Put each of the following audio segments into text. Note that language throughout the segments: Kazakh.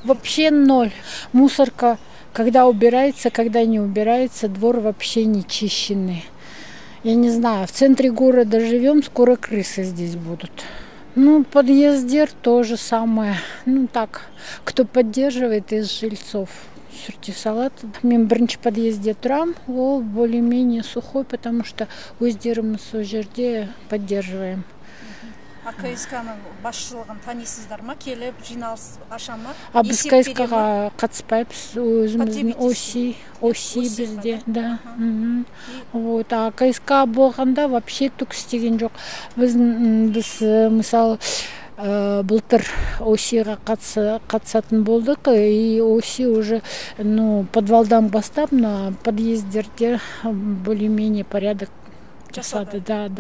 Вообще ноль. Мусорка, когда убирается, когда не убирается, двор вообще не чищенный. Я не знаю, в центре города живем, скоро крысы здесь будут. Ну, подъездер то же самое. Ну так, кто поддерживает из жильцов. Сүрте салат. Мен бірінші подъезде тұрам, ол более-менее сухой, потому что өздеріміз сол жерде поддерживаем. А КСК-ның басшылығын танисыздар ма? Келіп, жиналыс аша ма? А біз КСК-ға қатыспайбыз, өзіміздің ОСИ бізде, да. Вот, а КСК болғанда вообще түк істеген жоқ. Біз мысалы былтыр ОСИ-ға қатысатын болдық, и ОСИ уже подвалдан бастап на подъездерде более-менее порядок жасады. Да.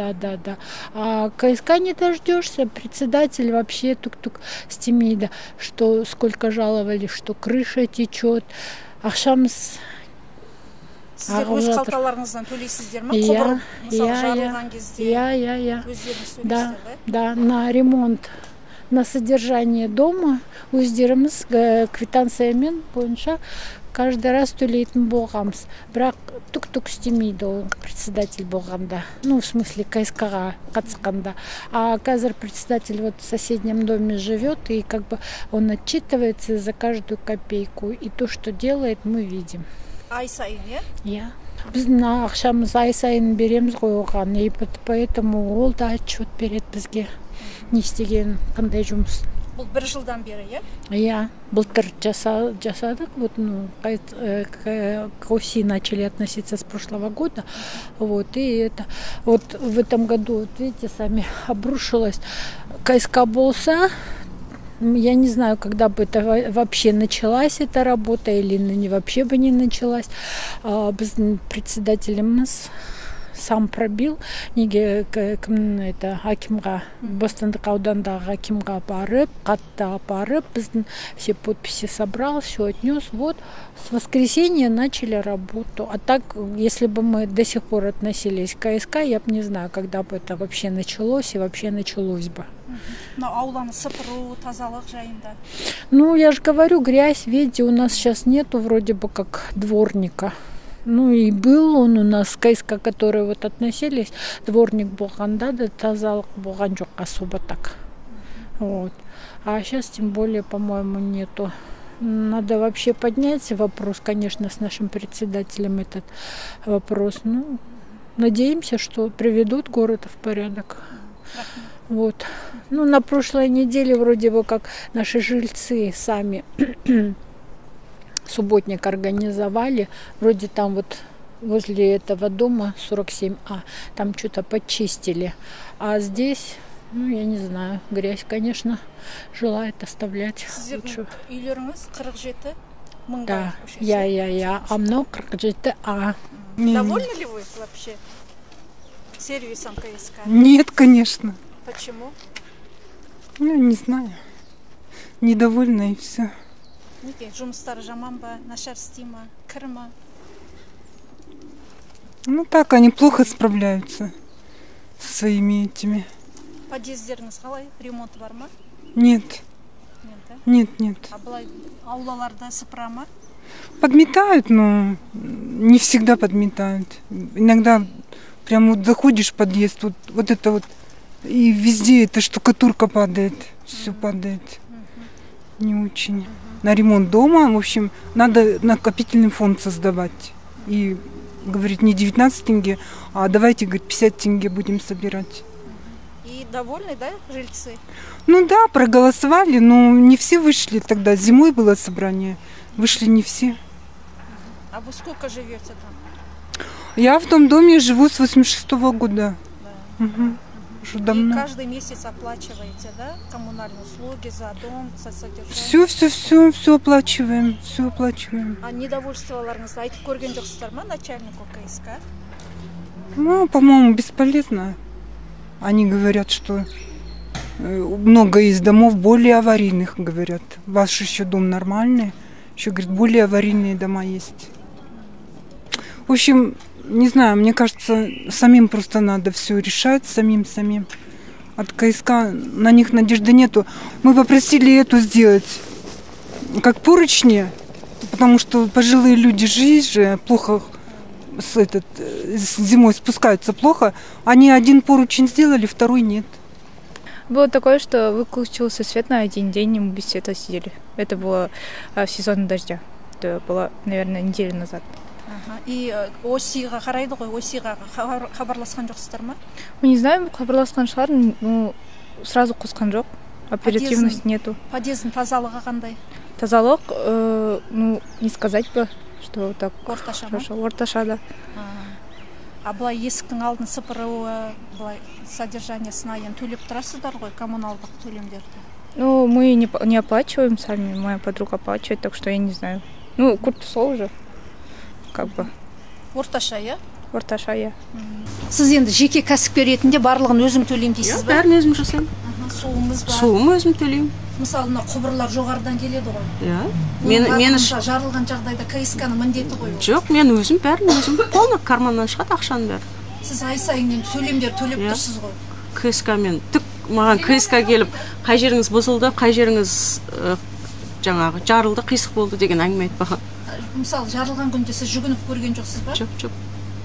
А КСК не дождешься, председатель вообще тук-тук стемейді, что сколько жаловали, что крыша течет. Ақшамыз сіздер өз қалталарыңыздан төлейсіздер ма? Құбыр мысалы жарылған кезде өздеріңіз төлейсіздер, да, на ремонт, на содержание дома өздеріміз квитанциямен бойынша каждый раз төлейтін болғамыз. Бірақ тук-тук істемейді ол председатель болғанда. Ну, в смысле, КСК-ға қатысқанда. А қазір председатель вот в соседнем доме живет, и как бы он отчитывается за каждую копейку. И то, что делает, мы видим. Ай сайын, иә? Біздің ақшамыз ай сайын береміз ғой оған, и поэтому ол да отчет береді бізге. Не істеген, қандай жұмыс. Бұл бір жылдан бері, иә? Былтыр жасадық, вот, к ОСИ начали относиться с прошлого года, вот, и это, вот в этом году, вот видите, сами обрушилось. КСК болса, я не знаю, когда бы это вообще началась эта работа, или вообще бы не началась. Біздің председателіміз сам пробил, неге это акимға, Бостандық аудандағы акимға барып, қатты барып, біздің все подписи собрал, все отнес. Вот, с воскресенья начали работу. А так, если бы мы до сих пор относились к КСК, я бы не знаю, когда бы это вообще началось и вообще началось бы. Но ауланы сыпыру, тазалық жайында? Ну, я же говорю, грязь, видите, у нас сейчас нету вроде бы как дворника. Ну и был он у нас, КСК, которые вот относились, дворник болғанда да тазалық болған жоқ особо так. Вот. А сейчас тем более, по-моему, нету. Надо вообще поднять вопрос, конечно, с нашим председателем этот вопрос. Ну, надеемся, что приведут город в порядок. Вот. Ну, на прошлой неделе вроде бы как наши жильцы сами субботник организовали, вроде там вот возле этого дома 47А, там что-то почистили. А здесь, ну, я не знаю, грязь, конечно, желает оставлять. Сіздердің үйлеріңіз 47 мыңға Да, көшесі? я. А мынау 47А. Довольны ли вы вообще сервисом КСК? Нет, конечно. Почему? Ну, не знаю. Недовольна и все. Неге, жұмыстары жаман ба, нашар істей ма, кір ма? Ну так, они плохо справляются со своими этими. Подъездеріңіз қалай? Ремонты бар ма? Нет. Нет, да? Нет. А былай аулаларда сыпыра ма? Подметают, но не всегда подметают. Иногда прям вот заходишь в подъезд, вот это вот, и везде эта штукатурка падает, все падает. Не очень. На ремонт дома, в общем, надо накопительный фонд создавать. И, говорит, не 19 тенге, а давайте, говорит, 50 тенге будем собирать. И довольны, да, жильцы? Ну да, проголосовали, но не все вышли тогда. Зимой было собрание, вышли не все. А вы сколько живете там? Я в том доме живу с 86-го года. Да. Угу. Уже давно. И каждый месяц оплачиваете, да, коммунальные услуги за дом, за содержание? Все оплачиваем, все оплачиваем. А недовольстволарыңызды айтып көрген жоқсыздар ма начальнику КСК? Ну, по-моему, бесполезно. Они говорят, что много из домов более аварийных, говорят. Ваш еще дом нормальный, еще, говорит, более аварийные дома есть. В общем, не знаю, мне кажется, самим просто надо все решать, самим. От КСК на них надежды нету. Мы попросили эту сделать, как поручни, потому что пожилые люди же плохо зимой спускаются плохо. Они один поручень сделали, второй нет. Было такое, что выключился свет на один день, и мы без света сидели. Это было в сезон дождя. Это было, наверное, неделю назад. И осиға қарайды ғой, осиға хабарласқан жоқсыздар ма? Не знаю, хабарласқан шығар, но сразу қосқан жоқ. Оперативность нету. Подъездің тазалығы қандай? Тазалық, ну, не сказать бы, что так орташа. Орташа, да. А былай есіктің алдын сыпыруы, былай содержаниясына төлеп тұрасыздар ғой, коммуналдық төлемдерді? Ну, мы не оплачиваем сами, моя подруга оплачивает, так что я не знаю. Ну, Куртусол уже, как бы. Орташа, я? Орташа, я. Сіз енді жеке кәсіпкер ретінде барлығын өзім төлеймін дейсіз ба? Бәрін өзім жасаймын. Суыңыз бар? Суым өзім төлеймін. Мысалы, құбырлар жоғарыдан келеді ғой. Иә. Мені жарылған жағдайда КСК-ның міндеті ғой. Жоқ, мен өзім бәрін өзім полный карманнан шығады ақшаның бәрі. Сіз ай сайын төлемдер төлеп тұрсыз ғой. КСК-мен маған КСК келіп, қай жеріңіз бұзылды, қай жеріңіз жаңағы жарылды, қисық болды деген әңгіме айтпаған. Мысалы, жарылған күнде сіз жүгініп көрген жоқсыз ба? Жоқ.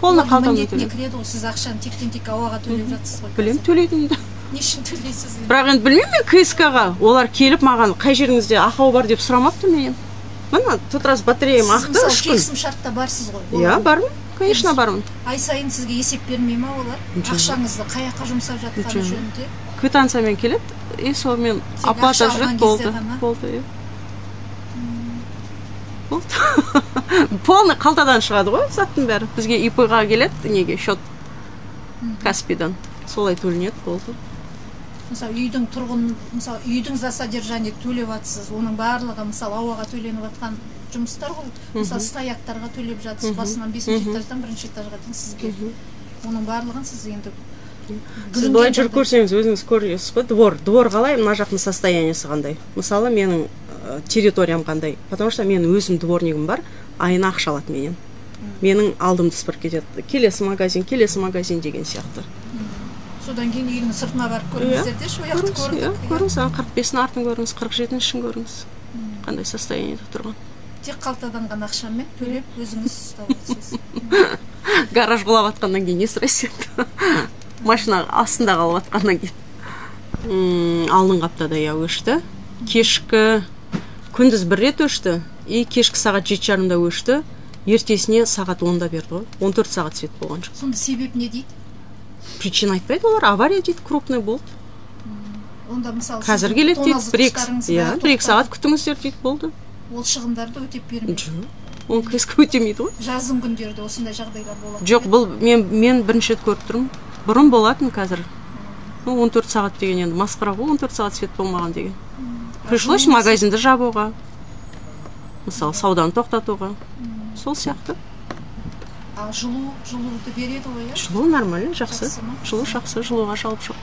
Полный қалтамда төлеймін. Міндетіне кіреді ғой, сіз ақшаны тектен-тек ауаға төлеп жатсыз ғой. Білем, төлейдім. Не үшін төлейсіз? Бірақ енді білмеймін мен КСК-ға. Олар келіп маған қай жеріңізде ақау бар деп сұрамапты менен. Мына тут раз батареям ақты. Сіз мысалы келісім шартта барсыз ғой. Иә, бармын. Конечно, бармын. Ай сайын сізге есеп бермей ма олар? Ақшаңызды қай жаққа жұмсап жатқаны жөнінде? Квитанциямен келеді, и сол мен оплата жүреді, болды. Болды. Полный қалтадан шығады ғой, заттың бәрі. Бізге ИП-ға келеді, неге, счет Каспийдан. Солай төленеді, болды. Мысалы, үйдің за содержание төлеп жатсыз, оның барлығы, мысалы, ауаға төленіп жатқан жұмыстар ғой. Мысалы, стояктарға төлеп жатсыз, басынан 5-ші этаждан 1-ші этажға дейін сізге. Оның барлығын сіз енді сіз былай жүріп көрсеңіз, өзіңіз көресіз ғой, двор қалай, мына жақтың состояниесі қандай. Мысалы, менің территориям қандай. Потому что мен өзім дворнигім бар, айына ақша алады менен. Менің алдымды сыпырып кетеді. Келесі магазин деген сияқты. Содан кейін үйдің сыртына барып көріңіздер де, шу яқты көрдік. Көріңіз, 45-ін артын көріңіз, 47-шін көріңіз. Қандай состояниеде тұрған. Тек қалтадан ғана ақшамен төлеп, өзіңіз ұстап отырсыз. Гараж құлап атқаннан кейін не сұрайсың? Машина астында қалып атқаннан кейін. Алдыңғы аптада өшті. Кешкі күндіз 1 рет өшті. И кешкі сағат 7:30-да өшті. Ертесіне сағат 10-да берді ғой. 14 сағат свет болған жоқ. Сонда себеп не дейді? Причина айтпайды олар, авария дейді, крупный болды. Онда мысалы қазір келеді дейді, 1-2 сағат күтіңіздер дейді, болды. Ол шығындарды өтеп бермейді. Жоқ, ол КСК өтемейді ғой. Жазым күндерде осындай жағдайлар болады. Жоқ, бұл мен бірінші рет көріп тұрмын. Бұрын болатын қазір. 14 сағат деген енді масқара ғой, 14 сағат свет болмаған деген. Пришлось магазинді жабуға. Мысалы, сауданы тоқтатуға. Сол сияқты. А жылуды береді ғой, иә? Жылу нормально, жақсы. Жылу жақсы, жылуға жалып жоқ.